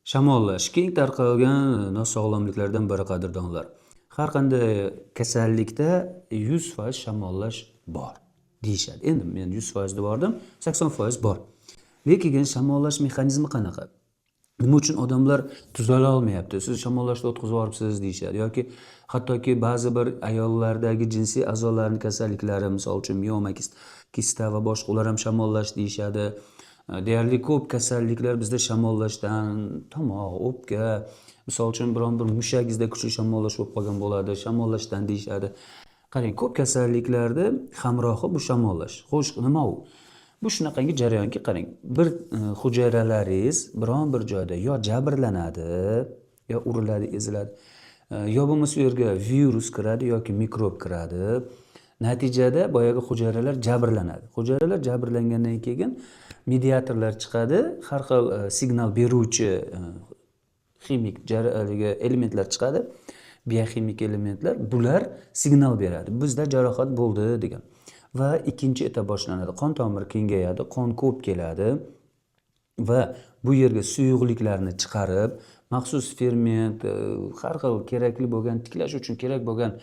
Shamollash keng tarqalgan nosog'lomliklardan biri qadrdonlar. Har qanday kasallikda 100% shamollash bor deyishadi. Endi men 100% devordim, 80% bor. Lekin shamollash mexanizmi qanaqa? Nima uchun odamlar tuzala olmayapti? Siz shamollashda o'tkazib yuboribsiz deyishadi yoki hattoki ba'zi bir ayollardagi jinsiy a'zolarning kasalliklari, misol uchun mioma, kista va boshqa ular ham shamollash deyishadi. Deyarli ko'p kasalliklar bizda shamollashdan, tomoq, o'pka, misol uchun biron bir mushagingizda kuchli shamollash bo'lib qolgan bo'ladi, shamollashdan deyishadi. Qarang, ko'p kasalliklarda hamrohi bu shamollash. Xo'sh, nima u? Bu shunaqangi jarayonki, qarang, bir hujayralaringiz biron bir joyda yo jabrlanadi, yo uriladi, eziladi, yo bo'lmasa u yerga virus kiradi yoki mikrob kiradi. Natijada boyagi hujayralar jabrlanadi. Hujayralar jabrlangandan keyin mediatorlar chiqadi, har xil signal beruvchi ximik elementlar chiqadi, bioximik elementlar. Bular signal beradi. Bizda jarohat bo'ldi degan. Va ikkinchi etap boshlanadi. Qon tomiri kengayadi, qon ko'p keladi va bu yerga suyuqliklarni chiqarib, maxsus ferment, har xil kerakli bo'lgan, tiklash uchun kerak bo'lgan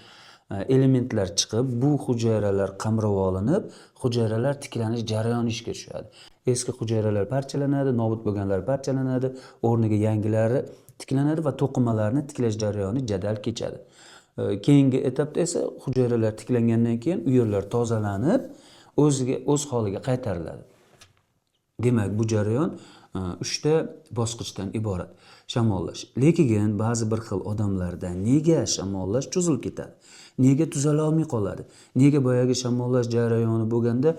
elementlar chiqib, bu hujayralar qamrab olinib, hujayralar tiklanish jarayoni ishga tushadi. Eski hujayralar parchalanadi, nobud bo'lganlar parchalanadi, o'rniga yangilari tiklanadi va to'qimalarni tiklash jarayoni jadal kechadi. Keyingi etapda esa hujayralar tiklangandan keyin u yerlar tozalanib, o'z holiga qaytariladi. Demak, bu jarayon 3 ta bosqichdan iborat. Shamollash. Lekin ba'zi bir xil odamlarda nega shamollash cho'zilib ketadi? Nega tuzala olmay qoladi? Nega boyagi shamollash jarayoni bo'lganda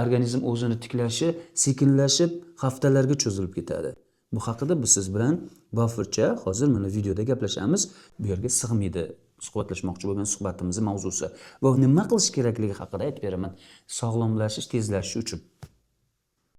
organizm o'zini tiklashi sekinlashib haftalarga cho'zilib ketadi? Bu haqida biz siz bilan bafurcha hozir mana videoda gaplashamiz. Bu yerga sig'maydi suhbatlashmoqchi bo'lgan suhbatimizning mavzusi va nima qilish kerakligi haqida aytib beraman. Sog'lomlashish, tezlashish uchun.